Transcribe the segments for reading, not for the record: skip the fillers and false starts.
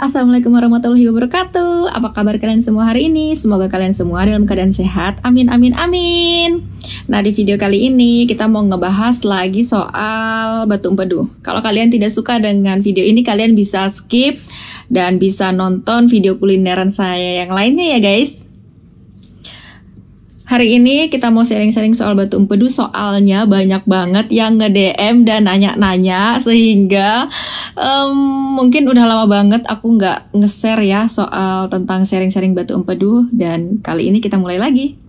Assalamualaikum warahmatullahi wabarakatuh. Apa kabar kalian semua hari ini? Semoga kalian semua dalam keadaan sehat. Amin, amin, amin. Nah, di video kali ini kita mau ngebahas lagi soal batu empedu. Kalau kalian tidak suka dengan video ini, kalian bisa skip dan bisa nonton video kulineran saya yang lainnya ya guys. Hari ini kita mau sharing-sharing soal batu empedu, soalnya banyak banget yang nge-DM dan nanya-nanya, sehingga mungkin udah lama banget aku nggak nge-share ya soal tentang sharing-sharing batu empedu, dan kali ini kita mulai lagi.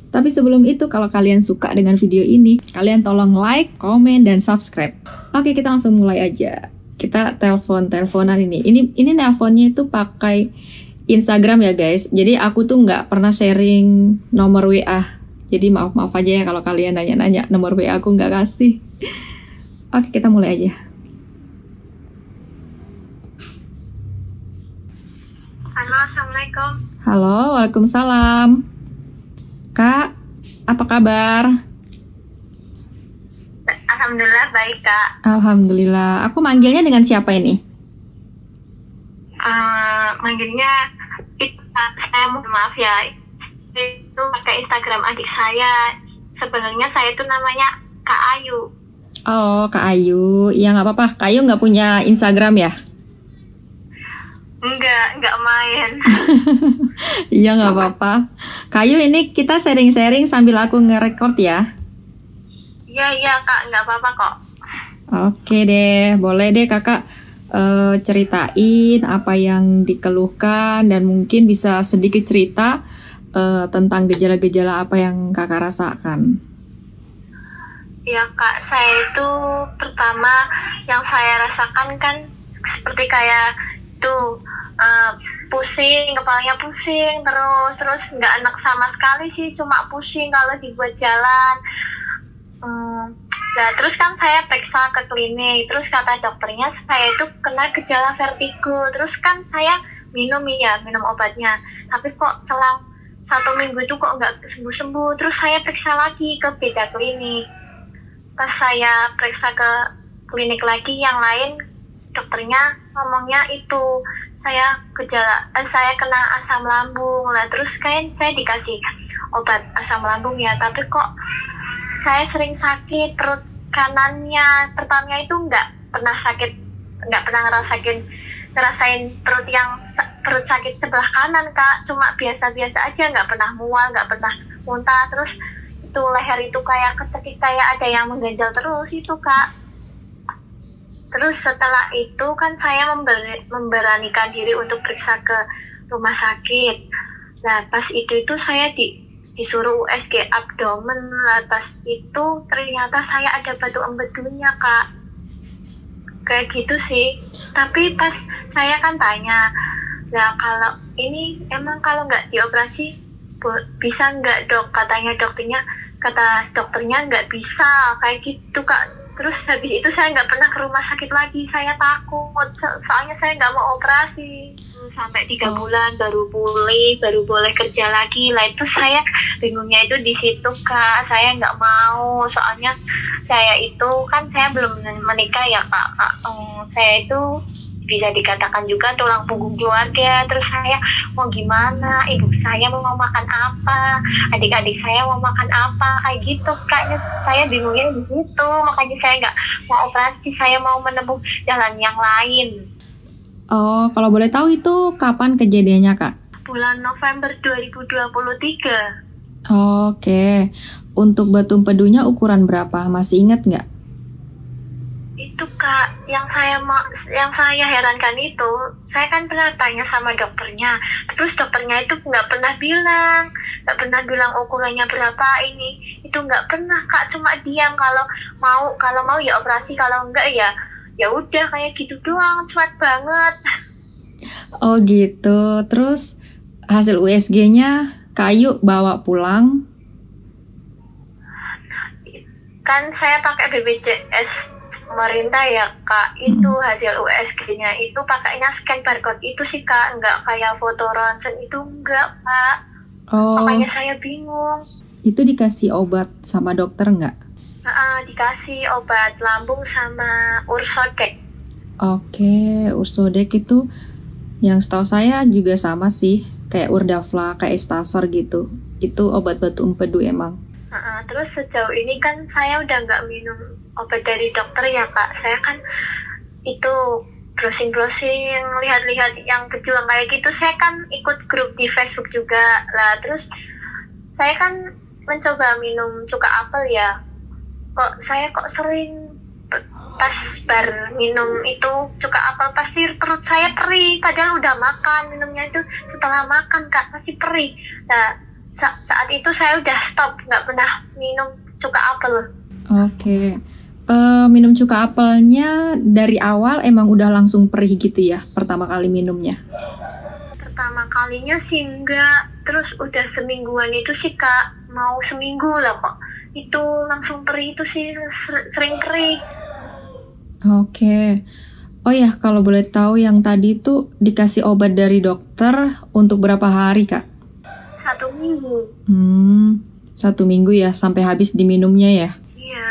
Tapi sebelum itu, kalau kalian suka dengan video ini, kalian tolong like, komen, dan subscribe. Oke, kita langsung mulai aja. Kita teleponan ini. Ini nelponnya itu pakai Instagram ya guys. Jadi aku tuh nggak pernah sharing nomor WA. Jadi maaf aja ya kalau kalian nanya-nanya nomor WA aku nggak kasih. Oke, kita mulai aja. Halo, assalamualaikum. Halo, waalaikumsalam. Kak, apa kabar? Alhamdulillah baik kak. Alhamdulillah. Aku manggilnya dengan siapa ini? Manggilnya itu saya mohon maaf ya, itu pakai Instagram adik saya. Sebenarnya saya itu namanya Kak Ayu. Oh, Kak Ayu. Ya nggak apa-apa. Kak Ayu nggak punya Instagram ya? Enggak main. Iya nggak apa-apa. Kak Ayu, ini kita sharing-sharing sambil aku nge-record ya? Iya kak, nggak apa-apa kok. Oke deh, boleh deh kakak ceritain apa yang dikeluhkan, dan mungkin bisa sedikit cerita tentang gejala-gejala apa yang kakak rasakan. Ya kak, saya itu pertama yang saya rasakan kan seperti kayak itu pusing, kepalanya pusing, terus nggak enak sama sekali sih, cuma pusing kalau dibuat jalan. Nah, terus kan saya periksa ke klinik, terus kata dokternya saya itu kena gejala vertigo. Terus kan saya minum obatnya, tapi kok selang 1 minggu itu kok nggak sembuh-sembuh. Terus saya periksa lagi ke beda klinik. Pas saya periksa ke klinik lagi yang lain, dokternya ngomongnya itu saya kena asam lambung. Lah terus kan saya dikasih obat asam lambung ya, tapi kok saya sering sakit perut kanannya. Pertamanya itu nggak pernah ngerasain perut sakit sebelah kanan kak, cuma biasa-biasa aja, nggak pernah mual, nggak pernah muntah. Terus itu leher itu kayak kecekik, kayak ada yang mengganjal terus itu kak. Terus setelah itu kan saya memberanikan diri untuk periksa ke rumah sakit. Nah pas itu saya disuruh USG abdomen. Lah pas itu ternyata saya ada batu empedunya kak, kayak gitu sih. Tapi pas saya kan tanya, nah kalau ini emang kalau nggak dioperasi bisa nggak dok, kata dokternya nggak bisa kayak gitu kak. Terus habis itu saya nggak pernah ke rumah sakit lagi, saya takut soalnya saya nggak mau operasi. Sampai 3 bulan baru pulih, baru boleh kerja lagi. Lah itu saya bingungnya itu di situ kak. Saya nggak mau, soalnya saya itu kan saya belum menikah ya kak. Saya itu bisa dikatakan juga tulang punggung keluarga. Terus saya mau gimana, ibu saya mau makan apa, adik-adik saya mau makan apa, kayak gitu kayaknya. Saya bingungnya di situ, makanya saya nggak mau operasi, saya mau menempuh jalan yang lain. Oh, kalau boleh tahu itu kapan kejadiannya kak? Bulan November 2023. Oke. Untuk batu empedunya ukuran berapa? Masih ingat nggak? Itu kak, yang saya herankan itu, saya kan pernah tanya sama dokternya, terus dokternya itu nggak pernah bilang ukurannya berapa ini, itu nggak pernah kak, cuma diam kalau mau ya operasi, kalau enggak ya udah kayak gitu doang, cepat banget. Oh gitu. Terus hasil USG-nya Kayu bawa pulang? Kan saya pakai BPJS pemerintah ya kak. Itu hasil USG-nya itu pakainya scan barcode itu sih kak, nggak kayak foto ronsen itu, enggak kak. Makanya saya bingung. Itu dikasih obat sama dokter nggak? Dikasih obat lambung sama Ursodek. Oke, Ursodex itu yang setahu saya juga sama sih, kayak Urdafla, kayak Istasor gitu. Itu obat batu empedu emang. Terus sejauh ini kan saya udah nggak minum obat dari dokter ya Kak. Saya kan itu browsing-browsing, lihat-lihat yang pejuang kayak gitu. Saya kan ikut grup di Facebook juga lah. Terus saya kan mencoba minum cuka apel ya. Saya sering pas bar minum itu cuka apel pasti perut saya perih. Padahal udah makan, minumnya itu setelah makan Kak pasti perih. Nah saat itu saya udah stop, nggak pernah minum cuka apel. Oke. Minum cuka apelnya dari awal emang udah langsung perih gitu ya, pertama kali minumnya? Pertama kalinya sih enggak, terus udah semingguan itu sih Kak, mau seminggu lah kok. Itu langsung perih itu sih, sering perih. Oke. Oh ya, kalau boleh tahu yang tadi itu dikasih obat dari dokter untuk berapa hari Kak? 1 minggu. 1 minggu ya, sampai habis diminumnya ya? Iya.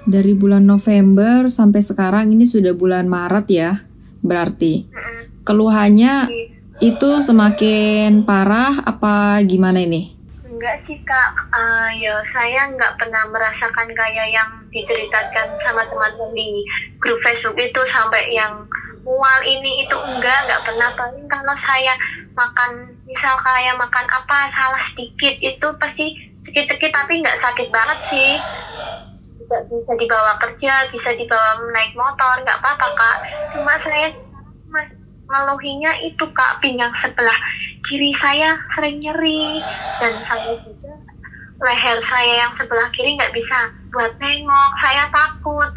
Dari bulan November sampai sekarang ini sudah bulan Maret ya, berarti. Keluhannya itu semakin parah apa gimana ini? Enggak sih Kak, ya saya nggak pernah merasakan kayak yang diceritakan sama teman-teman di grup Facebook itu sampai yang mual ini itu nggak pernah. Paling kalau saya makan, misal kayak makan apa salah sedikit itu pasti cekit-cekit tapi nggak sakit banget sih. Bisa dibawa kerja, bisa dibawa naik motor, nggak apa-apa Kak. Cuma saya ngeluhinya itu Kak, pinggang sebelah kiri saya sering nyeri, dan saya juga leher saya yang sebelah kiri nggak bisa buat nengok, saya takut.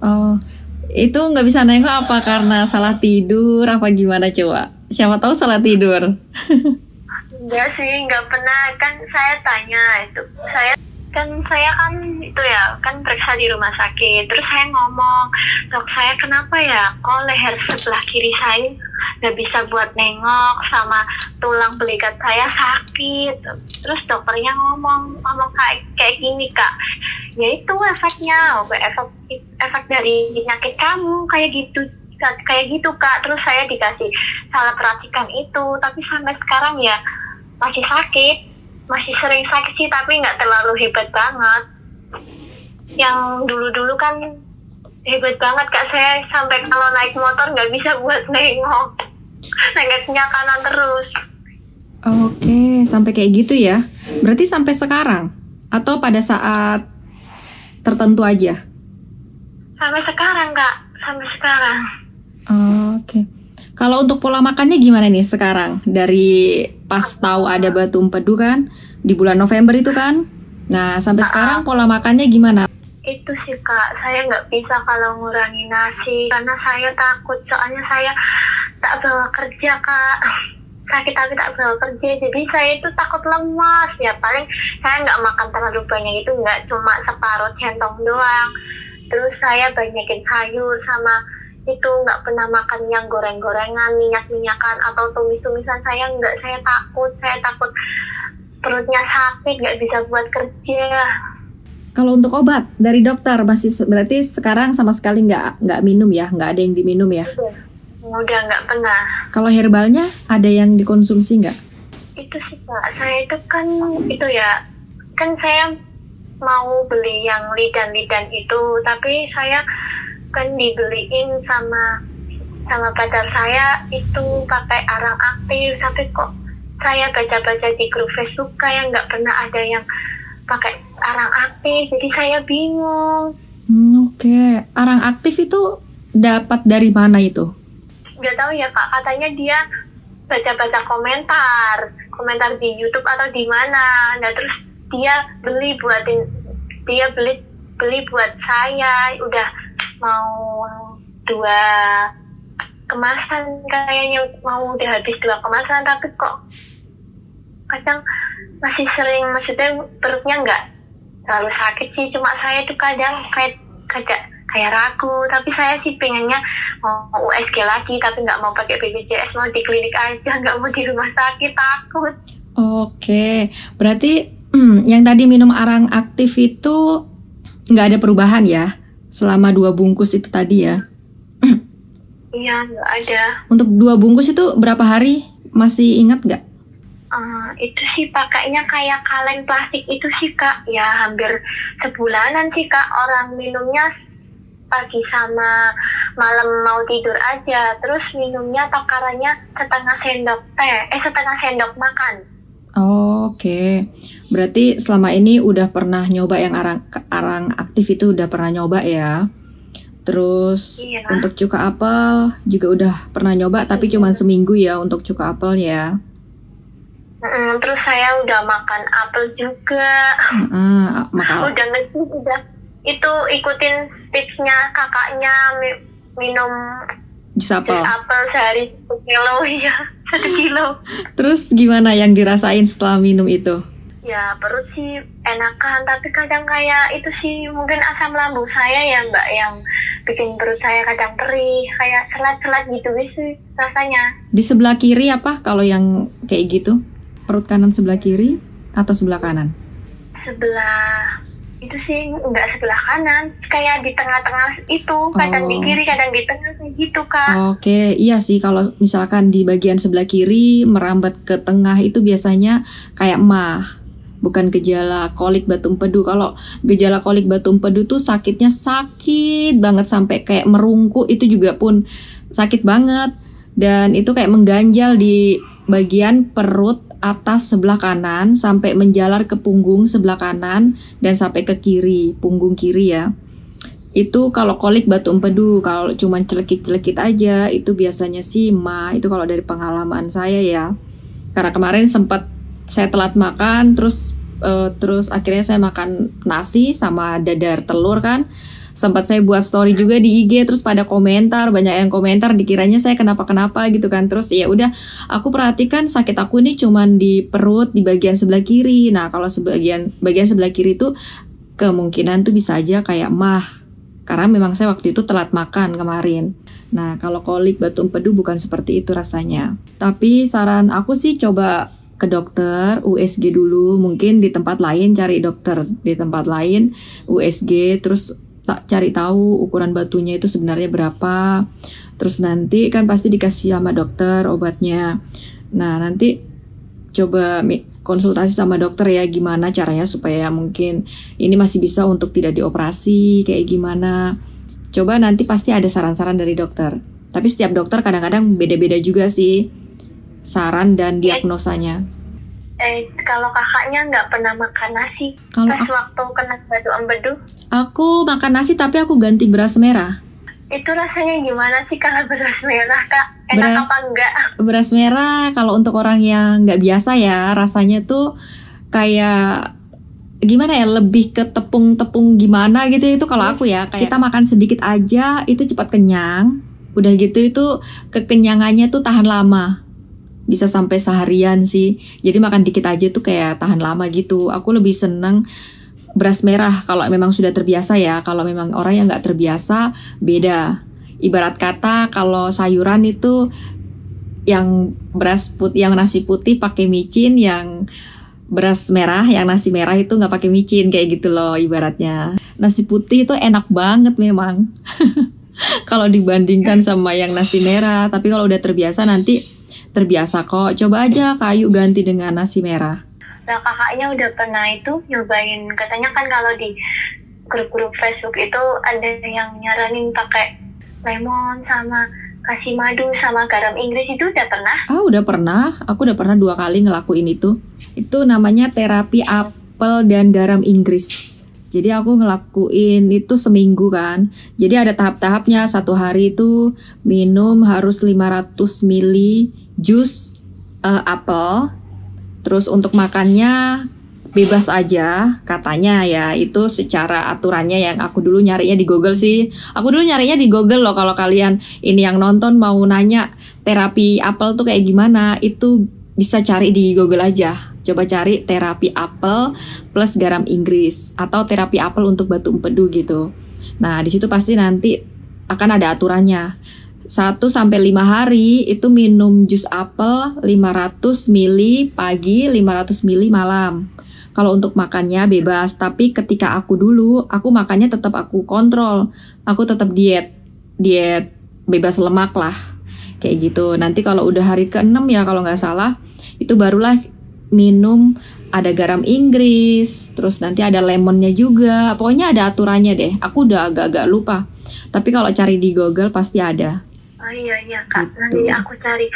Oh, itu nggak bisa nengok apa karena salah tidur apa gimana coba? Siapa tahu salah tidur. Enggak sih, nggak pernah. Kan saya tanya itu, saya kan itu ya kan periksa di rumah sakit, terus saya ngomong, dok saya kenapa ya kok leher sebelah kiri saya nggak bisa buat nengok, sama tulang belikat saya sakit. Terus dokternya ngomong kayak gini Kak, ya itu efeknya, efek dari penyakit kamu kayak gitu Kak. Terus saya dikasih salep racikan itu, tapi sampai sekarang ya masih sakit. Masih sering sakit sih, tapi nggak terlalu hebat banget. Yang dulu-dulu kan hebat banget Kak, saya sampai kalau naik motor nggak bisa buat nengok, nengoknya kanan terus. Oke, sampai kayak gitu ya. Berarti sampai sekarang? Atau pada saat tertentu aja? Sampai sekarang Kak, sampai sekarang. Oke. Kalau untuk pola makannya gimana nih sekarang? Dari pas tahu ada batu empedu kan, di bulan November itu kan. Nah, sampai sekarang pola makannya gimana? Itu sih Kak, saya nggak bisa kalau ngurangi nasi, karena saya takut, soalnya saya tak bawa kerja Kak. Sakit tapi tak bawa kerja, jadi saya itu takut lemas. Ya paling saya nggak makan terlalu banyak, itu nggak, cuma separuh centong doang. Terus saya banyakin sayur, sama itu nggak pernah makan yang goreng-gorengan, minyak-minyakan atau tumis-tumisan. Saya nggak, saya takut perutnya sakit, nggak bisa buat kerja. Kalau untuk obat dari dokter masih berarti sekarang sama sekali nggak minum ya, nggak ada yang diminum ya? Udah nggak pernah. Kalau herbalnya ada yang dikonsumsi nggak? Itu sih Pak, saya itu kan itu ya, kan saya mau beli yang lidan-lidan itu, tapi saya kan dibeliin sama pacar saya itu pakai arang aktif, tapi kok saya baca-baca di grup Facebook kayak nggak pernah ada yang pakai arang aktif, jadi saya bingung. Oke. Arang aktif itu dapat dari mana itu? Nggak tahu ya Kak, katanya dia baca-baca komentar di YouTube atau di mana. Nah terus dia beli buat saya, udah mau 2 kemasan, kayaknya mau udah habis 2 kemasan, tapi kok kadang masih sering, maksudnya perutnya nggak terlalu sakit sih, cuma saya tuh kadang kayak ragu. Tapi saya sih pengennya mau USG lagi, tapi nggak mau pakai BPJS, mau di klinik aja, nggak mau di rumah sakit, takut. Oke, berarti yang tadi minum arang aktif itu nggak ada perubahan ya selama 2 bungkus itu tadi ya? Iya, nggak ada. Untuk 2 bungkus itu berapa hari? Masih ingat nggak? Itu sih pakainya kayak kaleng plastik itu sih Kak. Ya hampir sebulanan sih Kak. Orang minumnya pagi sama malam mau tidur aja. Terus minumnya takarannya setengah sendok teh, setengah sendok makan. Oke. Berarti selama ini udah pernah nyoba yang arang aktif itu udah pernah nyoba ya. Terus Iya. untuk cuka apel juga udah pernah nyoba tapi cuma seminggu ya untuk cuka apel ya. Terus saya udah makan apel juga. Udah itu ikutin tipsnya kakaknya minum jus apel sehari 1 kilo ya 1 kilo. Terus gimana yang dirasain setelah minum itu? Ya perut sih enakan, tapi kadang kayak itu sih mungkin asam lambung saya ya Mbak yang bikin perut saya kadang perih, kayak selat-selat gitu sih rasanya. Di sebelah kiri apa kalau yang kayak gitu? Perut kanan sebelah kiri atau sebelah kanan? Sebelah itu sih enggak sebelah kanan, kayak di tengah-tengah itu, kadang di kiri, kadang di tengah kayak gitu Kak. Oke, iya sih kalau misalkan di bagian sebelah kiri merambat ke tengah itu biasanya kayak emah. Bukan gejala kolik batu empedu. Kalau gejala kolik batu empedu tuh sakitnya sakit banget sampai kayak merungkuk, itu juga pun sakit banget. Dan itu kayak mengganjal di bagian perut atas sebelah kanan sampai menjalar ke punggung sebelah kanan dan sampai ke kiri, punggung kiri ya. Itu kalau kolik batu empedu. Kalau cuma celekit-celekit aja itu biasanya sih emah. Itu kalau dari pengalaman saya ya. Karena kemarin sempat saya telat makan, terus akhirnya saya makan nasi sama dadar telur kan. Sempat saya buat story juga di IG, terus pada komentar, banyak yang komentar dikiranya saya kenapa-kenapa gitu kan. Terus ya udah, aku perhatikan sakit aku ini cuman di perut di bagian sebelah kiri. Nah, kalau bagian sebelah kiri itu kemungkinan tuh bisa aja kayak emah. Karena memang saya waktu itu telat makan kemarin. Nah, kalau kolik batu empedu bukan seperti itu rasanya. Tapi saran aku sih coba ke dokter, USG dulu. Mungkin di tempat lain cari dokter di tempat lain, USG, terus cari tahu ukuran batunya itu sebenarnya berapa. Terus nanti kan pasti dikasih sama dokter obatnya. Nah, nanti coba konsultasi sama dokter ya gimana caranya supaya mungkin ini masih bisa untuk tidak dioperasi, kayak gimana. Coba nanti pasti ada saran-saran dari dokter. Tapi setiap dokter kadang-kadang beda-beda juga sih saran dan diagnosanya. Kalau kakaknya nggak pernah makan nasi pas waktu kena batu empedu? Aku makan nasi tapi aku ganti beras merah. Itu rasanya gimana sih kalau beras merah Kak? Enak apa enggak? Beras merah kalau untuk orang yang nggak biasa ya rasanya tuh kayak gimana ya, lebih ke tepung-tepung gimana gitu. Itu kalau aku ya kayak kita makan sedikit aja itu cepat kenyang. Udah gitu itu kekenyangannya tuh tahan lama. Bisa sampai seharian sih. Jadi makan dikit aja tuh kayak tahan lama gitu. Aku lebih seneng beras merah kalau memang sudah terbiasa ya. Kalau memang orang yang nggak terbiasa beda. Ibarat kata kalau sayuran itu yang beras putih, yang nasi putih pakai micin, yang beras merah, yang nasi merah itu nggak pakai micin, kayak gitu loh ibaratnya. Nasi putih itu enak banget memang. Kalau dibandingkan sama yang nasi merah. Tapi kalau udah terbiasa nanti terbiasa kok. Coba aja kayu ganti dengan nasi merah. Nah, kakaknya udah pernah itu nyobain, katanya kan kalau di grup-grup Facebook itu ada yang nyaranin pakai lemon sama kasih madu sama garam Inggris, itu udah pernah? Udah pernah. Aku udah pernah 2 kali ngelakuin itu. Itu namanya terapi apel dan garam Inggris. Jadi aku ngelakuin itu seminggu kan. Jadi ada tahap-tahapnya. 1 hari itu minum harus 500 ml jus apel. Terus untuk makannya bebas aja katanya ya. Itu secara aturannya yang aku dulu nyarinya di Google sih. Aku dulu nyarinya di Google loh. Kalau kalian ini yang nonton mau nanya terapi apel tuh kayak gimana, itu bisa cari di Google aja. Coba cari terapi apel plus garam Inggris atau terapi apel untuk batu empedu gitu. Nah, di situ pasti nanti akan ada aturannya. 1-5 hari itu minum jus apel 500 ml pagi, 500 ml malam. Kalau untuk makannya bebas, tapi ketika aku makannya tetap aku kontrol. Aku tetap diet bebas lemak lah kayak gitu. Nanti kalau udah hari ke-6 ya kalau nggak salah, itu barulah minum ada garam Inggris, terus nanti ada lemonnya juga. Pokoknya ada aturannya deh. Aku udah agak-agak lupa. Tapi kalau cari di Google pasti ada. Oh iya Kak, Gitu. nanti aku cari.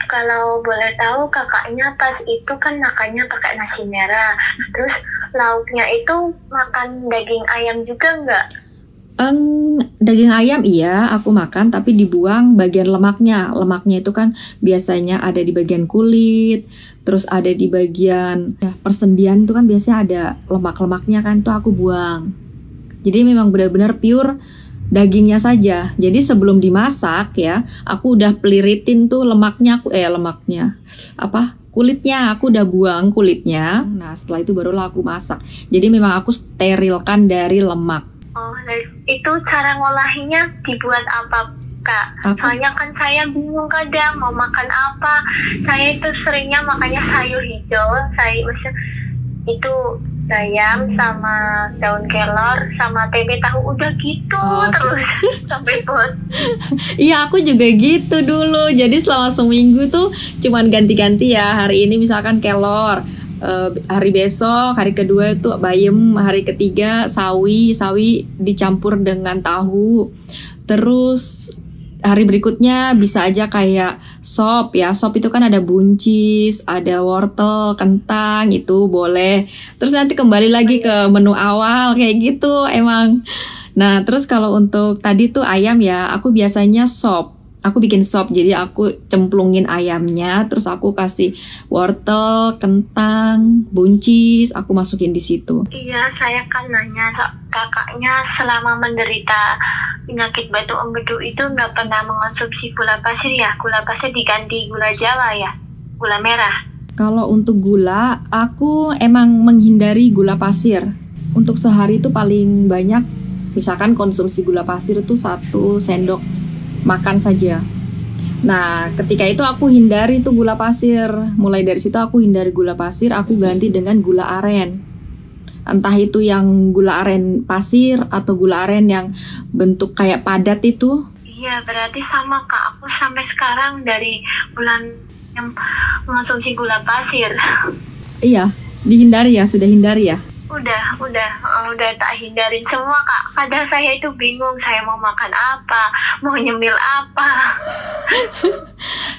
Kalau boleh tahu kakaknya pas itu kan makannya pakai nasi merah, terus lauknya itu makan daging ayam juga nggak? Daging ayam iya aku makan, tapi dibuang bagian lemaknya. Lemaknya itu kan biasanya ada di bagian kulit, terus ada di bagian persendian itu kan biasanya ada lemak-lemaknya kan, itu aku buang. Jadi memang benar-benar pure dagingnya saja. Jadi sebelum dimasak ya, aku udah peliritin tuh kulitnya aku udah buang kulitnya. Nah setelah itu barulah aku masak. Jadi memang aku sterilkan dari lemak. Oh, itu cara ngolahinya dibuat apa Kak? Soalnya kan saya bingung kadang mau makan apa. Saya itu seringnya makannya sayur hijau, maksudnya itu bayam sama daun kelor sama tempe tahu, udah gitu terus sampai bos. Iya aku juga gitu dulu. Jadi selama seminggu tuh cuman ganti-ganti ya. Hari ini misalkan kelor, hari besok, hari kedua itu bayam, hari ketiga sawi dicampur dengan tahu. Terus hari berikutnya bisa aja kayak sop ya. Sop itu kan ada buncis, ada wortel, kentang, itu boleh. Terus nanti kembali lagi ke menu awal kayak gitu emang. Nah terus kalau untuk tadi tuh ayam ya, aku biasanya sop. Aku bikin sop, jadi aku cemplungin ayamnya, terus aku kasih wortel, kentang, buncis, aku masukin di situ. Iya, saya kan nanya kakaknya selama menderita penyakit batu empedu itu nggak pernah mengonsumsi gula pasir ya? Gula pasir diganti gula Jawa ya? Gula merah? Kalau untuk gula, aku emang menghindari gula pasir. Untuk sehari itu paling banyak, misalkan konsumsi gula pasir itu 1 sendok makan saja. Nah, ketika itu aku hindari tuh gula pasir. Mulai dari situ aku hindari gula pasir, aku ganti dengan gula aren. Entah itu yang gula aren pasir atau gula aren yang bentuk kayak padat itu. Iya, berarti sama Kak. Aku sampai sekarang dari bulan yang mengonsumsi gula pasir. Iya, dihindari ya, sudah hindari ya. Udah tak hindarin semua Kak. Kadang saya itu bingung, saya mau makan apa, mau nyemil apa.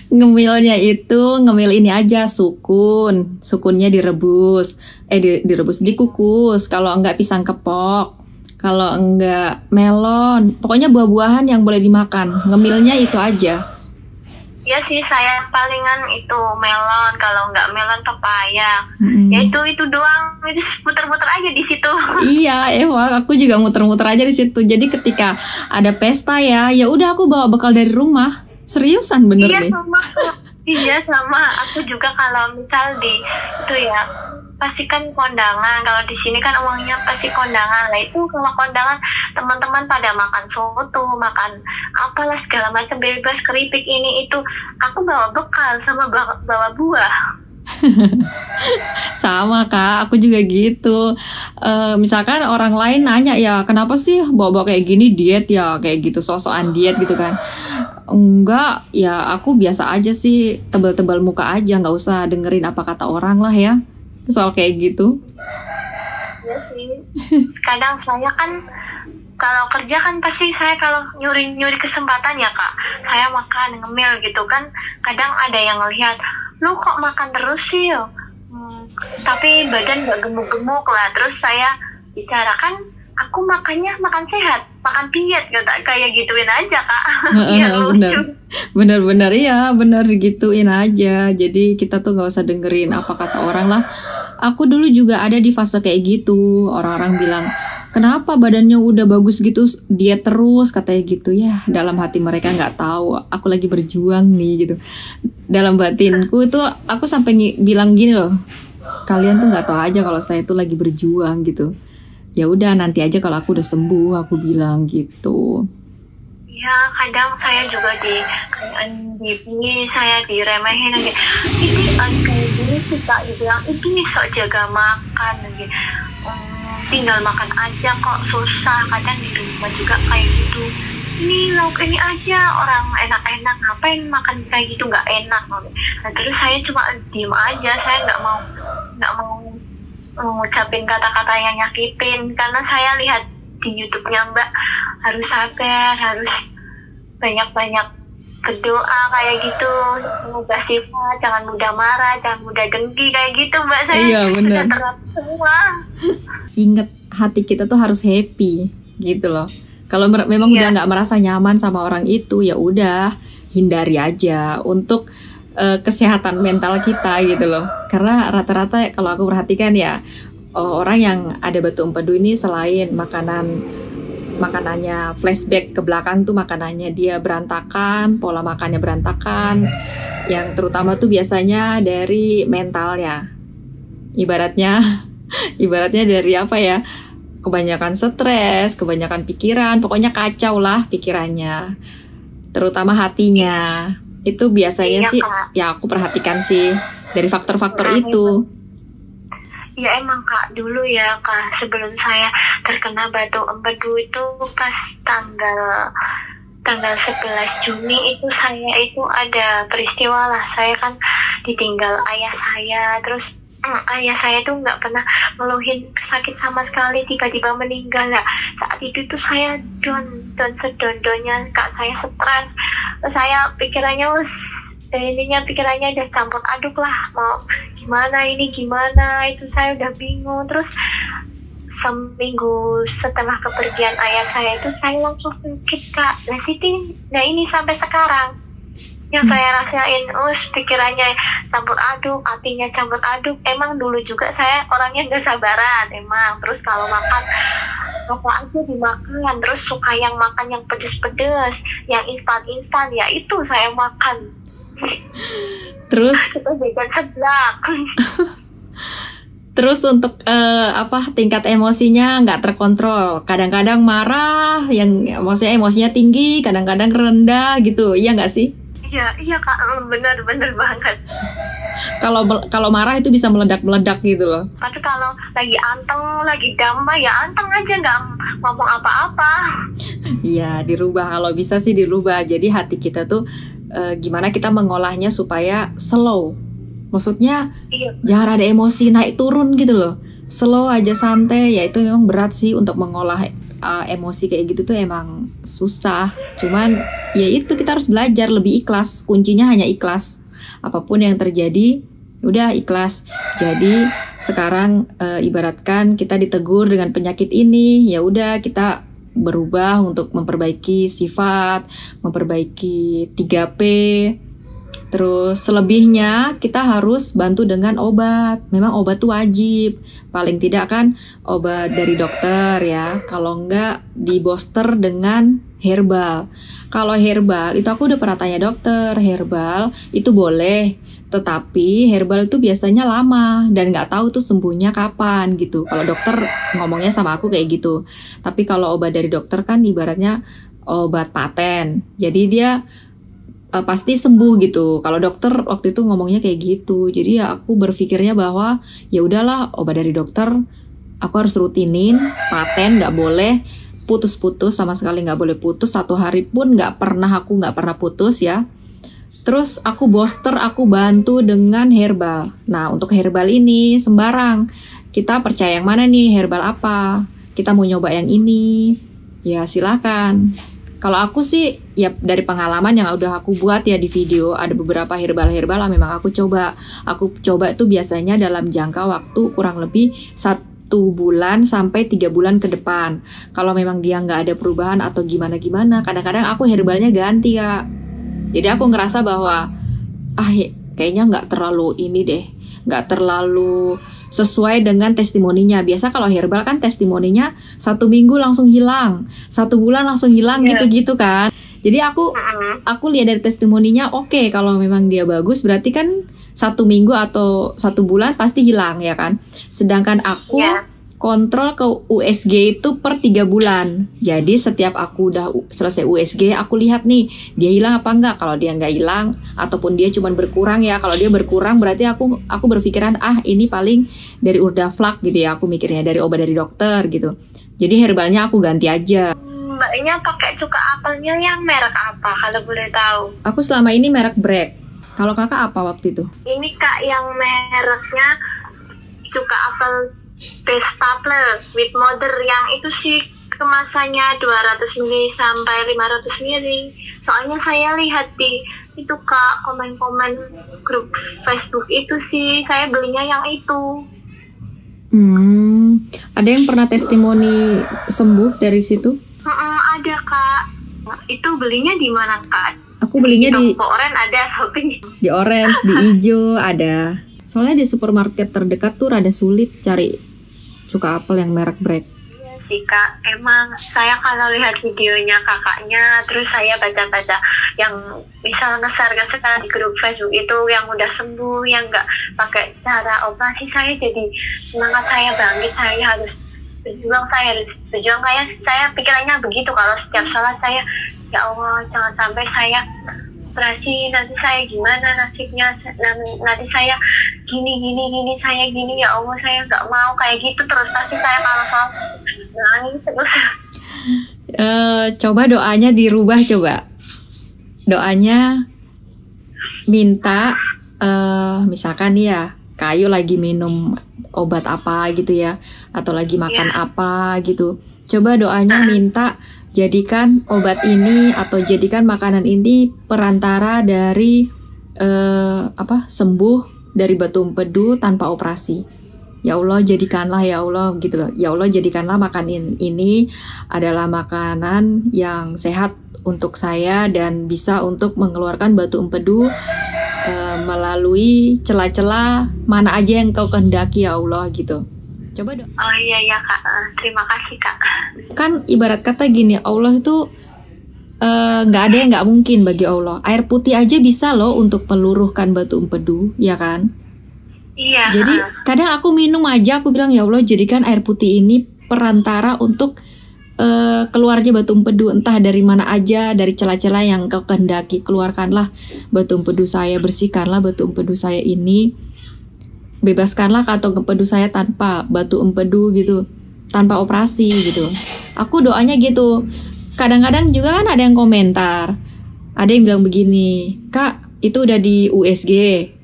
Ngemil ini aja, sukunnya direbus, dikukus. Kalau enggak pisang kepok, kalau enggak melon, pokoknya buah-buahan yang boleh dimakan. Ngemilnya itu aja. Ya sih, saya palingan itu melon, kalau nggak melon pepaya. Ya itu doang, itu muter-muter aja di situ. Iya, emang aku juga muter-muter aja di situ. Jadi ketika ada pesta ya udah aku bawa bekal dari rumah. Seriusan bener nih. Iya sama. Aku juga kalau misal di itu ya pasti kan kondangan. Kalau di sini kan uangnya pasti kondangan. Nah itu kalau kondangan teman-teman pada makan soto, makan apalah segala macam, bebas, keripik ini itu. Aku bawa bekal sama bawa buah. Sama Kak, aku juga gitu. Misalkan orang lain nanya ya, kenapa sih bawa-bawa kayak gini, diet ya, kayak gitu, sosokan diet gitu kan. Enggak, ya aku biasa aja sih, tebal-tebal muka aja, nggak usah dengerin apa kata orang lah ya soal kayak gitu. Ya sih. Kadang saya kan kalau kerja kan pasti saya kalau nyuri kesempatan ya Kak, saya makan ngemil gitu kan. Kadang ada yang ngelihat, lu kok makan terus sih tapi badan gak gemuk-gemuk lah. Terus saya bicarakan, aku makan sehat, makan diet, kayak gituin aja Kak. Biar lucu. Bener-bener ya, bener gituin aja. Jadi kita tuh gak usah dengerin apa kata orang lah. Aku dulu juga ada di fase kayak gitu. Orang-orang bilang, kenapa badannya udah bagus gitu, diet terus, katanya gitu ya. Dalam hati mereka nggak tahu aku lagi berjuang nih gitu. Dalam batinku itu aku sampai bilang gini loh, kalian tuh nggak tahu aja kalau saya tuh lagi berjuang gitu. Ya udah nanti aja kalau aku udah sembuh, aku bilang gitu. Ya kadang saya juga saya diremehin lagi. Ini kayak gini sih Kak, dibilang ini sok jaga makan lagi. Tinggal makan aja kok, susah. Kadang di rumah juga kayak gitu. ini lauk ini aja, orang enak-enak ngapain makan kayak gitu, nggak enak. Nah terus saya cuma diem aja, saya nggak mau mengucapin kata-kata yang nyakitin, karena saya lihat di YouTube-nya Mbak harus sabar, harus banyak-banyak berdoa kayak gitu, mengubah sifat, jangan mudah marah, jangan mudah dengki kayak gitu Mbak. Saya Iya, bener. sudah terapkan semua. Ingat, hati kita tuh harus happy gitu loh. Kalau memang Iya. udah nggak merasa nyaman sama orang itu, ya udah hindari aja untuk kesehatan mental kita gitu loh. Karena rata-rata kalau aku perhatikan ya, orang yang ada batu empedu ini selain makanannya flashback ke belakang tuh, makanannya dia berantakan, pola makannya berantakan. Yang terutama tuh biasanya dari mentalnya. Ibaratnya dari apa ya? Kebanyakan stres, kebanyakan pikiran, pokoknya kacau lah pikirannya. Terutama hatinya. Itu biasanya Iya, sih, Kak. ya aku perhatikan sih dari faktor-faktor Nah, itu. Ya emang Kak, dulu ya Kak, sebelum saya terkena batu empedu itu pas tanggal 11 Juni itu saya itu ada peristiwa lah. Saya kan ditinggal ayah saya, terus ayah saya tuh nggak pernah ngeluhin sakit sama sekali, tiba-tiba meninggal lah. Saat itu tuh saya down sedon-donnya Kak, saya stres. Terus saya pikirannya pikirannya udah campur aduk lah, mau gimana itu saya udah bingung. Terus seminggu setelah kepergian ayah saya itu saya langsung sakit Kak. Nah ini sampai sekarang yang saya rasain, pikirannya campur aduk, hatinya campur aduk. Emang dulu juga saya orangnya gak sabaran emang. Terus kalau makan apa aja dimakan, terus suka yang makan yang pedes-pedes, yang instan-instan, ya itu saya makan. Terus Itu jajan seblak. Terus untuk tingkat emosinya nggak terkontrol. Kadang-kadang marah, yang emosinya tinggi, kadang-kadang rendah gitu. Iya nggak sih? Iya Kak, bener banget. Kalau marah itu bisa meledak-meledak gitu loh. Tapi kalau lagi anteng, lagi damai ya anteng aja, nggak ngomong apa-apa. Iya, dirubah. Kalau bisa sih dirubah. Jadi hati kita tuh gimana kita mengolahnya supaya slow. Maksudnya Iya. jangan ada emosi naik turun gitu loh. Slow aja, santai. Ya itu memang berat sih untuk mengolah emosi kayak gitu tuh, emang susah. Cuman ya itu kita harus belajar lebih ikhlas. Kuncinya hanya ikhlas. Apapun yang terjadi udah ikhlas. Jadi sekarang ibaratkan kita ditegur dengan penyakit ini, ya udah kita berubah untuk memperbaiki sifat, memperbaiki 3P. Terus selebihnya kita harus bantu dengan obat. Memang obat tuh wajib. Paling tidak kan obat dari dokter ya. Kalau enggak di booster dengan herbal. Kalau herbal itu aku udah pernah tanya dokter. Herbal itu boleh, tetapi herbal itu biasanya lama dan nggak tahu tuh sembuhnya kapan gitu. Kalau dokter ngomongnya sama aku kayak gitu. Tapi kalau obat dari dokter kan ibaratnya obat paten. Jadi dia pasti sembuh gitu. Kalau dokter waktu itu ngomongnya kayak gitu. Jadi ya aku berpikirnya bahwa ya udahlah, obat dari dokter aku harus rutinin, paten nggak boleh putus-putus, sama sekali nggak boleh putus. 1 hari pun nggak pernah putus ya. Terus aku booster, aku bantu dengan herbal. Nah untuk herbal ini sembarang, kita percaya yang mana nih, herbal apa, kita mau nyoba yang ini, ya silakan. Kalau aku sih ya dari pengalaman yang udah aku buat ya di video, ada beberapa herbal lah memang aku coba. Aku coba itu biasanya dalam jangka waktu kurang lebih 1 bulan sampai 3 bulan ke depan. Kalau memang dia nggak ada perubahan atau gimana-gimana, kadang-kadang aku herbalnya ganti Kak. Jadi aku ngerasa bahwa kayaknya nggak terlalu ini deh, nggak terlalu sesuai dengan testimoninya. Biasa kalau herbal kan testimoninya 1 minggu langsung hilang, 1 bulan langsung hilang, gitu-gitu kan. Jadi aku lihat dari testimoninya, oke, kalau memang dia bagus berarti kan 1 minggu atau 1 bulan pasti hilang ya kan. Sedangkan aku kontrol ke USG itu per 3 bulan. Jadi setiap aku udah selesai USG, aku lihat nih dia hilang apa enggak. Kalau dia nggak hilang ataupun dia cuma berkurang ya. Kalau dia berkurang berarti aku berpikiran ini paling dari Urdaflak gitu ya. Aku mikirnya dari obat dari dokter gitu. Jadi herbalnya aku ganti aja. Mbak Kakaknya pakai cuka apelnya yang merek apa kalau boleh tahu? Aku selama ini merek Bragg. Kalau kakak apa waktu itu? Ini Kak yang mereknya cuka apel best stapler with mother yang itu sih kemasannya 200 ml sampai 500 ml. Soalnya saya lihat di itu Kak komen-komen grup Facebook itu sih saya belinya yang itu. Ada yang pernah testimoni sembuh dari situ? Ada Kak. Itu belinya di mana Kak? Aku belinya di toko Oren ada, Shopee. Di Orange, di Ijo ada. Soalnya di supermarket terdekat tuh rada sulit cari cuka apel yang merek Bragg. Iya sih Kak, emang saya kalau lihat videonya kakaknya, terus saya baca-baca yang misal ngeser-ngeser di grup Facebook itu yang udah sembuh, yang nggak pakai cara operasi, saya jadi semangat, saya bangkit, saya harus berjuang, kayak saya pikirannya begitu kalau setiap sholat saya, ya Allah jangan sampai saya operasi, nanti saya gimana nasibnya, nanti saya gini saya gini, ya Allah saya nggak mau kayak gitu terus, pasti saya kalau sholat nangis terus. Coba doanya dirubah, coba doanya minta misalkan ya Kayu lagi minum obat apa gitu ya, atau lagi makan apa gitu, coba doanya minta jadikan obat ini atau jadikan makanan ini perantara dari sembuh dari batu empedu tanpa operasi. Ya Allah jadikanlah, ya Allah gitu loh. Ya Allah jadikanlah makanan ini adalah makanan yang sehat untuk saya dan bisa untuk mengeluarkan batu empedu melalui celah-celah mana aja yang kau kehendaki ya Allah gitu. Coba dong. Oh iya Kak, terima kasih Kak. Kan ibarat kata gini, Allah itu nggak ada yang nggak mungkin bagi Allah. Air putih aja bisa loh untuk meluruhkan batu empedu, ya kan? Iya. Jadi kadang aku minum aja, aku bilang ya Allah jadikan air putih ini perantara untuk keluarnya batu empedu, entah dari mana aja, dari celah-celah yang kau kehendaki, keluarkanlah batu empedu saya, bersihkanlah batu empedu saya ini, bebaskanlah kantong empedu saya tanpa batu empedu gitu, tanpa operasi gitu. Aku doanya gitu. Kadang-kadang juga kan ada yang komentar, ada yang bilang begini, Kak itu udah di USG,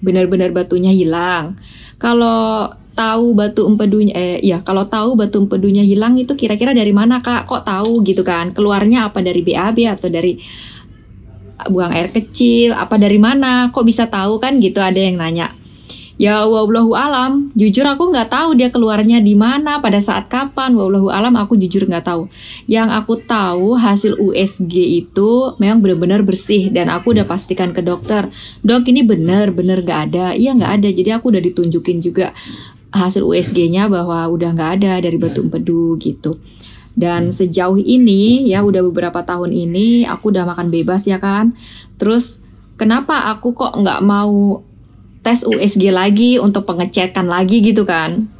benar-benar batunya hilang. Kalau tahu batu empedunya, kalau tahu batu empedunya hilang itu kira-kira dari mana Kak? Kok tahu gitu kan? Keluarnya apa dari BAB atau dari buang air kecil? Apa dari mana? Kok bisa tahu kan gitu? Ada yang nanya. Ya wallahu alam, jujur aku nggak tahu dia keluarnya di mana, pada saat kapan, wallahu alam aku jujur nggak tahu. Yang aku tahu hasil USG itu memang benar-benar bersih dan aku udah pastikan ke dokter, dok ini benar-benar nggak ada, iya nggak ada. Jadi aku udah ditunjukin juga hasil USG-nya bahwa udah nggak ada dari batu empedu gitu. Dan sejauh ini ya udah beberapa tahun ini aku udah makan bebas ya kan. Terus kenapa aku kok nggak mau tes USG lagi untuk pengecekan lagi gitu kan.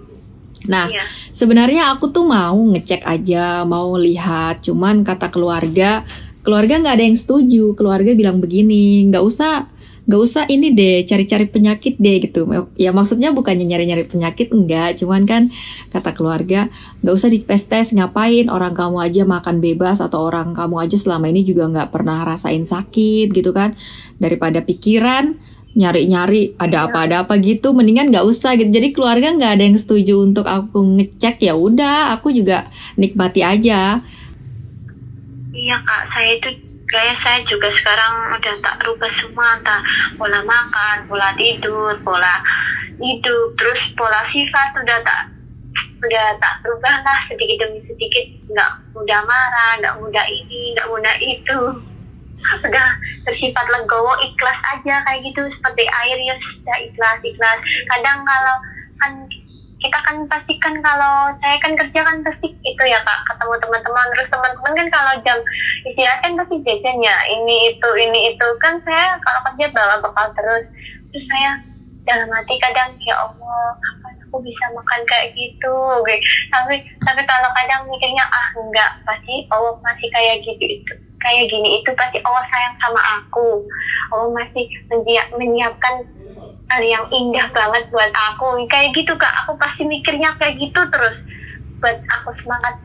Nah sebenarnya aku tuh mau ngecek aja, mau lihat, cuman kata keluarga nggak ada yang setuju. Keluarga bilang begini, nggak usah ini deh, cari-cari penyakit deh gitu. Ya maksudnya bukannya nyari-nyari penyakit, enggak, cuman kan kata keluarga nggak usah dites-tes, ngapain, orang kamu aja makan bebas atau orang kamu aja selama ini juga nggak pernah rasain sakit gitu kan, daripada pikiran nyari-nyari ada apa gitu, mendingan nggak usah gitu. Jadi keluarga nggak ada yang setuju untuk aku ngecek, ya udah aku juga nikmati aja. Iya Kak, saya juga sekarang udah tak rubah semua, entah pola makan, pola tidur, pola hidup, terus pola sifat udah tak rubah lah sedikit demi sedikit, nggak mudah marah, nggak mudah ini, nggak mudah itu, udah bersifat legowo, ikhlas aja kayak gitu, seperti air ya sudah ikhlas. Kadang kalau kan kita kan pasti kan, kalau saya kan kerja kan pasti itu ya Kak, ketemu teman-teman, terus teman-teman kan kalau jam istirahat kan pasti jajan ya, ini itu kan, saya kalau kerja bawa bekal terus saya dalam hati kadang ya Allah kapan aku bisa makan kayak gitu, okay. Tapi kalau kadang mikirnya enggak, pasti Allah masih kayak gitu, itu kayak gini itu pasti Allah sayang sama aku, Allah masih menyiapkan hal yang indah banget buat aku, kayak gitu Kak. Aku pasti mikirnya kayak gitu terus, buat aku semangat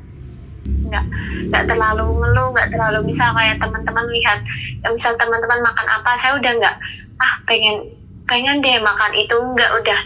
nggak terlalu ngeluh, nggak terlalu misal kayak teman-teman lihat, misal teman-teman makan apa, saya udah nggak pengen deh makan itu, nggak, udah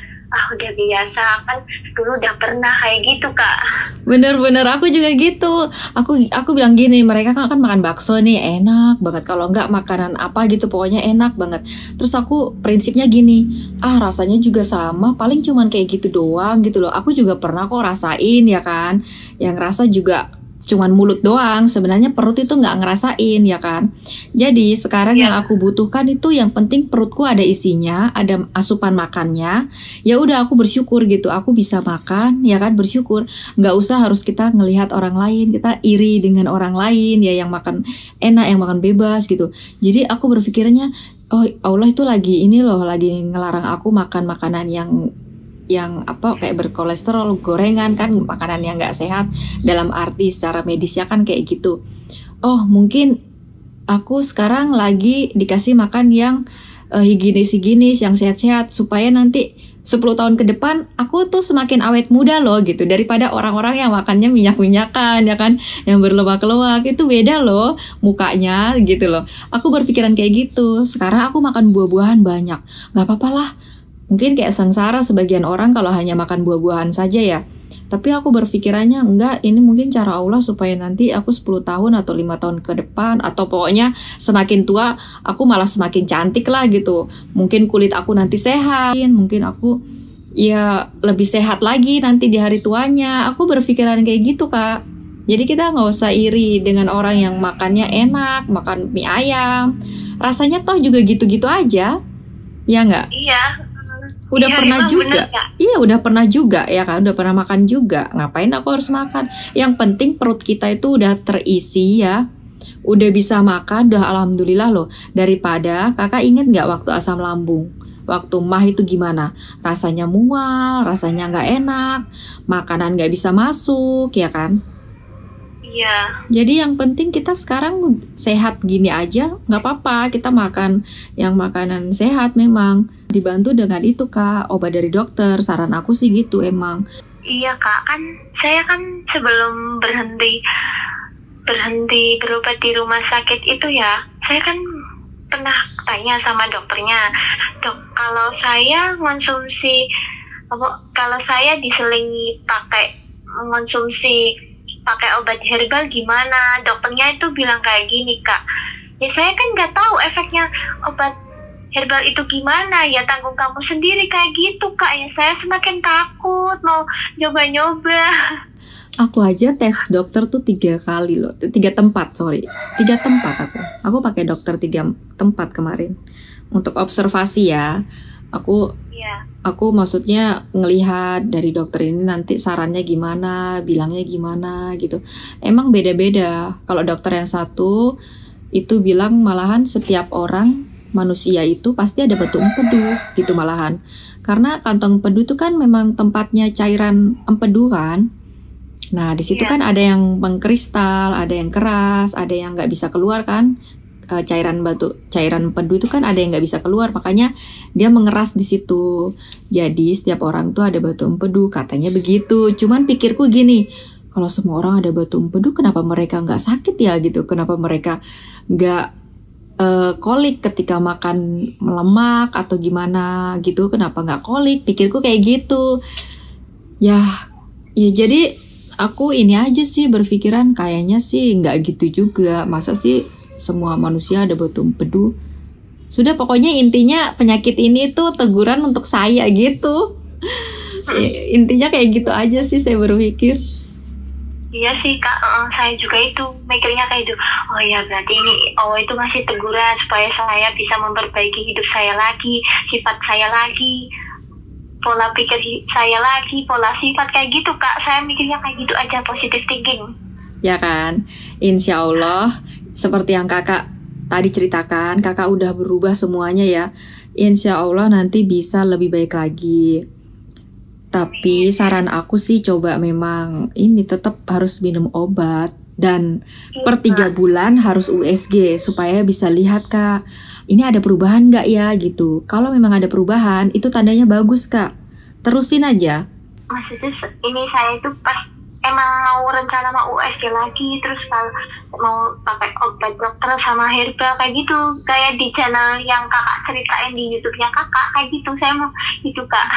biasa, kan dulu udah pernah kayak gitu Kak. Bener-bener aku juga gitu. Aku bilang gini, mereka kan makan bakso nih enak banget, kalau enggak makanan apa gitu pokoknya enak banget. Terus aku prinsipnya gini, rasanya juga sama, paling cuman kayak gitu doang gitu loh. Aku juga pernah kok rasain ya kan, yang rasa juga cuman mulut doang, sebenarnya perut itu nggak ngerasain ya kan. Jadi sekarang yang aku butuhkan itu yang penting perutku ada isinya, ada asupan makannya. Ya udah aku bersyukur gitu, aku bisa makan ya kan, bersyukur. Nggak usah harus kita ngelihat orang lain, kita iri dengan orang lain ya yang makan enak, yang makan bebas gitu. Jadi aku berpikirnya, oh Allah itu lagi ini loh, lagi ngelarang aku makan makanan yang kayak berkolesterol, gorengan kan, makanan yang nggak sehat dalam arti secara medisnya kan kayak gitu. Oh mungkin aku sekarang lagi dikasih makan yang higienis yang sehat-sehat, supaya nanti 10 tahun ke depan aku tuh semakin awet muda loh gitu, daripada orang-orang yang makannya minyak-minyakan ya kan, yang berlemak-lemak, itu beda loh mukanya gitu loh. Aku berpikiran kayak gitu. Sekarang aku makan buah-buahan banyak, nggak apa-apa lah. Mungkin kayak sengsara sebagian orang kalau hanya makan buah-buahan saja ya. Tapi aku berpikirannya enggak, ini mungkin cara Allah supaya nanti aku 10 tahun atau 5 tahun ke depan, atau pokoknya semakin tua aku malah semakin cantik lah gitu. Mungkin kulit aku nanti sehat, mungkin aku ya lebih sehat lagi nanti di hari tuanya. Aku berpikiran kayak gitu Kak. Jadi kita nggak usah iri dengan orang yang makannya enak, makan mie ayam. Rasanya toh juga gitu-gitu aja. Ya nggak? Iya. Udah pernah juga. Iya, udah pernah juga ya kan, udah pernah makan juga. Ngapain aku harus makan? Yang penting perut kita itu udah terisi ya. Udah bisa makan, udah alhamdulillah loh. Daripada kakak inget nggak waktu asam lambung? Waktu mah itu gimana? Rasanya mual, rasanya nggak enak, makanan nggak bisa masuk ya kan? Iya. Jadi yang penting kita sekarang sehat gini aja, nggak apa-apa. Kita makan yang makanan sehat memang. Dibantu dengan itu Kak, obat dari dokter. Saran aku sih gitu emang. Iya Kak, kan saya kan sebelum berhenti berobat di rumah sakit itu ya, saya kan pernah tanya sama dokternya, dok, kalau saya diselingi pakai obat herbal gimana? Dokternya itu bilang kayak gini Kak, ya saya kan nggak tahu efeknya obat herbal itu gimana, ya tanggung kamu sendiri kayak gitu Kak. Ya saya semakin takut mau nyoba-nyoba. Aku aja tes dokter tuh 3 kali loh, 3 tempat aku pakai dokter 3 tempat kemarin untuk observasi ya. Aku maksudnya ngelihat dari dokter ini nanti sarannya gimana, bilangnya gimana gitu. Emang beda-beda. Kalau dokter yang satu itu bilang malahan setiap orang manusia itu pasti ada batu empedu gitu malahan. Karena kantong empedu itu kan memang tempatnya cairan empedu kan. Nah di situ kan ada yang mengkristal, ada yang keras, ada yang nggak bisa keluar kan. Cairan empedu itu kan ada yang nggak bisa keluar, makanya dia mengeras di situ. Jadi setiap orang tuh ada batu empedu, katanya begitu. Cuman pikirku gini, kalau semua orang ada batu empedu, kenapa mereka nggak sakit ya gitu? Kenapa mereka nggak kolik ketika makan lemak atau gimana gitu? Kenapa nggak kolik? Pikirku kayak gitu. Ya jadi aku ini aja sih berpikiran kayaknya sih nggak gitu juga. Masa sih semua manusia ada batu empedu? Sudah pokoknya intinya penyakit ini tuh teguran untuk saya gitu. Intinya kayak gitu aja sih saya berpikir. Iya sih Kak, saya juga itu mikirnya kayak itu. Oh ya berarti ini itu masih teguran supaya saya bisa memperbaiki hidup saya lagi, sifat saya lagi, pola pikir saya lagi, pola sifat kayak gitu Kak. Saya mikirnya kayak gitu aja, positive thinking. Ya kan, insya Allah seperti yang kakak tadi ceritakan, kakak udah berubah semuanya ya. Insya Allah nanti bisa lebih baik lagi. Tapi saran aku sih coba memang ini tetap harus minum obat. Dan per 3 bulan harus USG supaya bisa lihat Kak, ini ada perubahan nggak ya gitu. Kalau memang ada perubahan itu tandanya bagus Kak. Terusin aja. Maksudnya ini saya itu pas emang mau rencana mau USG lagi, terus mau pakai obat dokter sama herbal kayak gitu, kayak di channel yang kakak ceritain di YouTube-nya kakak kayak gitu. Saya mau itu kak.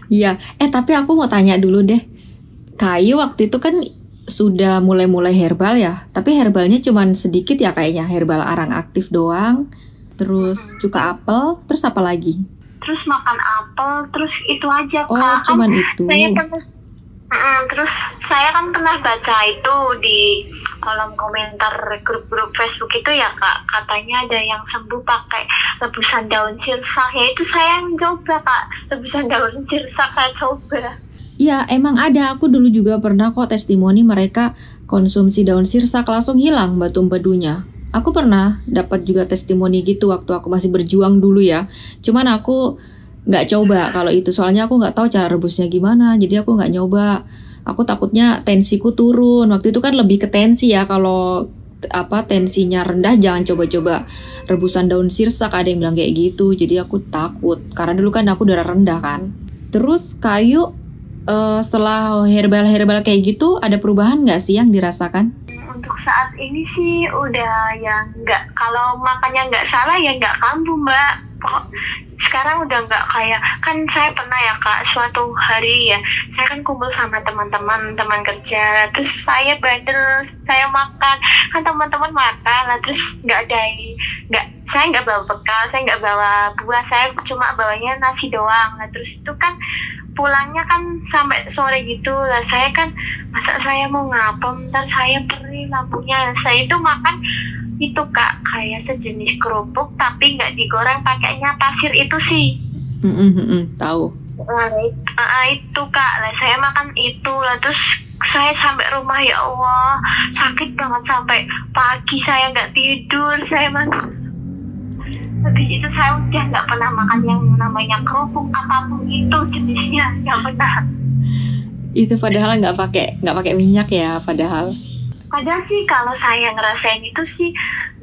Iya, tapi aku mau tanya dulu deh. Kayu waktu itu kan sudah mulai-mulai herbal ya, tapi herbalnya cuman sedikit ya kayaknya, herbal arang aktif doang, terus cuka apel, terus apa lagi? Terus makan apel, terus itu aja kak. Oh, cuman itu. Terus saya kan pernah baca itu di kolom komentar grup-grup Facebook itu ya kak, katanya ada yang sembuh pakai rebusan daun sirsak. Ya itu saya mencoba kak, rebusan daun sirsak saya coba. Iya, emang ada. Aku dulu juga pernah kok testimoni mereka konsumsi daun sirsak langsung hilang batu empedunya. Aku pernah dapat juga testimoni gitu waktu aku masih berjuang dulu ya. Cuman aku nggak coba kalau itu, soalnya aku nggak tahu cara rebusnya gimana. Jadi aku nggak nyoba. Aku takutnya tensiku turun. Waktu itu kan lebih ke tensi ya. Kalau tensinya rendah jangan coba-coba rebusan daun sirsak. Ada yang bilang kayak gitu. Jadi aku takut karena dulu kan aku darah rendah kan. Terus kayu setelah herbal-herbal kayak gitu, ada perubahan nggak sih yang dirasakan? Untuk saat ini sih udah ya nggak, kalau makannya nggak salah ya nggak kambuh mbak. Sekarang udah nggak kayak, kan saya pernah ya kak, suatu hari ya saya kan kumpul sama teman kerja, terus saya bandel, saya makan, kan teman-teman makan lah, terus saya nggak bawa bekal, saya nggak bawa buah, saya cuma bawanya nasi doang lah. Terus itu kan pulangnya kan sampai sore gitu lah, saya kan masa saya mau ngapem, ntar saya perih lampunya. Saya itu makan itu kak, kayak sejenis kerupuk tapi nggak digoreng, pakainya pasir itu sih. Tahu. Itu kak lah, saya makan itu lah. Terus saya sampai rumah ya Allah sakit banget, sampai pagi saya nggak tidur, saya makan. Habis itu saya udah nggak pernah makan yang namanya kerupuk apapun itu jenisnya, nggak pernah. Itu padahal nggak pakai minyak ya, padahal sih kalau saya ngerasain itu sih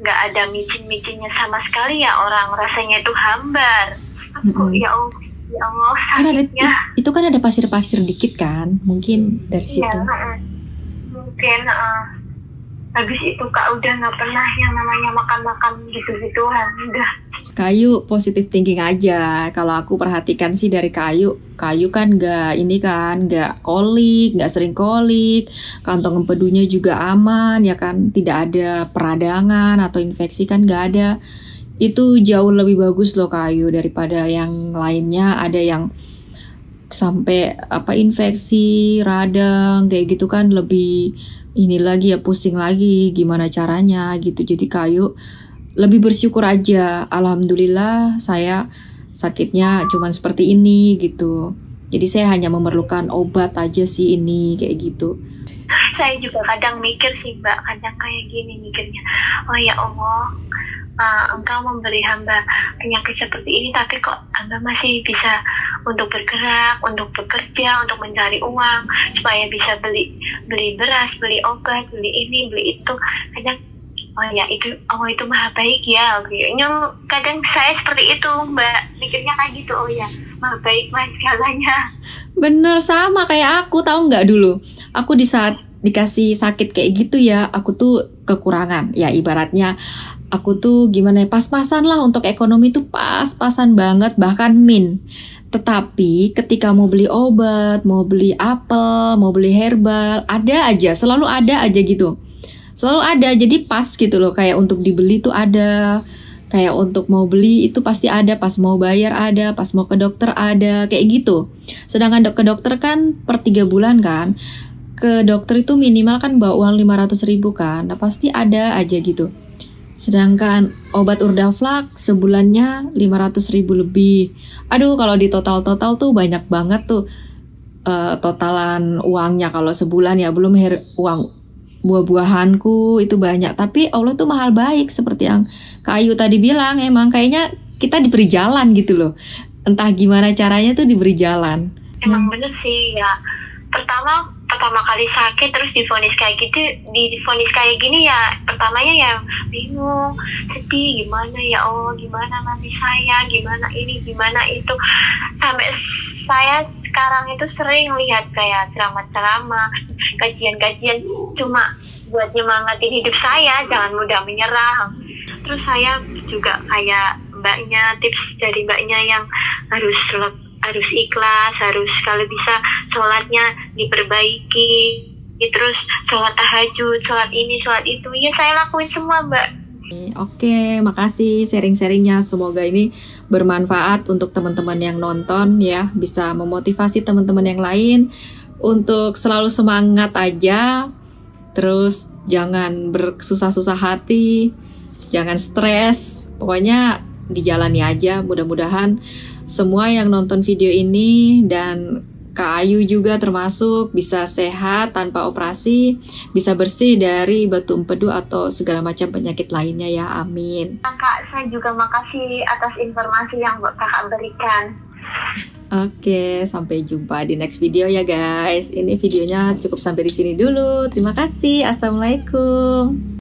nggak ada micin-micinnya sama sekali ya, orang rasanya itu hambar. Aku ya Allah sakitnya. Kan itu kan ada pasir-pasir dikit kan, mungkin dari situ. Mungkin. Habis itu kak udah nggak pernah yang namanya makan gitu-gituan, udah. Kayu positive thinking aja. Kalau aku perhatikan sih dari kayu kan nggak kolik, nggak sering kolik, kantong empedunya juga aman ya kan, tidak ada peradangan atau infeksi kan, nggak ada. Itu jauh lebih bagus loh kayu daripada yang lainnya. Ada yang sampai infeksi, radang kayak gitu kan, lebih ini lagi ya, pusing lagi gimana caranya gitu. Jadi kayu lebih bersyukur aja, alhamdulillah saya sakitnya cuman seperti ini gitu. Jadi saya hanya memerlukan obat aja sih ini, kayak gitu. Saya juga kadang mikir sih mbak, kadang kayak gini mikirnya, oh ya Allah, engkau memberi hamba penyakit seperti ini, tapi kok hamba masih bisa untuk bergerak, untuk bekerja, untuk mencari uang supaya bisa beli beras, beli obat, beli ini, beli itu. Kadang oh ya itu Allah itu maha baik ya. Kadang saya seperti itu mbak, mikirnya kayak gitu, oh ya maha baik mas segalanya. Bener, sama kayak aku, tahu nggak dulu aku di saat dikasih sakit kayak gitu ya, aku tuh kekurangan ya, ibaratnya aku tuh gimana ya, pas-pasan lah untuk ekonomi tuh pas-pasan banget, bahkan min. Tetapi ketika mau beli obat, mau beli apel, mau beli herbal, selalu ada aja gitu. Selalu ada, jadi pas gitu loh, kayak untuk dibeli tuh ada, kayak untuk mau beli itu pasti ada, pas mau bayar ada, pas mau ke dokter ada, kayak gitu. Sedangkan ke dokter kan per 3 bulan kan, ke dokter itu minimal kan bawa uang 500.000 kan, nah pasti ada aja gitu. Sedangkan obat Urdaflak sebulannya 500.000 lebih. Aduh, kalau di total tuh banyak banget tuh totalan uangnya kalau sebulan ya, belum uang buah-buahanku itu banyak. Tapi Allah tuh mahal baik, seperti yang Kayu tadi bilang, emang kayaknya kita diberi jalan gitu loh. Entah gimana caranya tuh diberi jalan. Emang bener sih ya. Pertama pertama kali sakit terus divonis kayak gitu, divonis kayak gini ya, pertamanya ya bingung, sedih, gimana ya Allah, gimana nanti saya, gimana ini, gimana itu, sampai saya sekarang itu sering lihat kayak ceramah-ceramah, kajian-kajian cuma buat nyemangatin hidup saya jangan mudah menyerah. Terus saya juga kayak mbaknya, tips dari mbaknya yang harus ikhlas, harus kalau bisa sholatnya diperbaiki, terus sholat tahajud, sholat ini, sholat itu, ya saya lakuin semua mbak. Oke, makasih sharing-sharingnya. Semoga ini bermanfaat untuk teman-teman yang nonton ya, bisa memotivasi teman-teman yang lain untuk selalu semangat aja. Terus jangan bersusah-susah hati, jangan stres. Pokoknya dijalani aja. Mudah-mudahan semua yang nonton video ini dan Kak Ayu juga termasuk bisa sehat tanpa operasi, bisa bersih dari batu empedu atau segala macam penyakit lainnya ya, amin. Kak, saya juga makasih atas informasi yang Kakak berikan. Oke, sampai jumpa di next video ya guys. Ini videonya cukup sampai di sini dulu. Terima kasih. Assalamualaikum.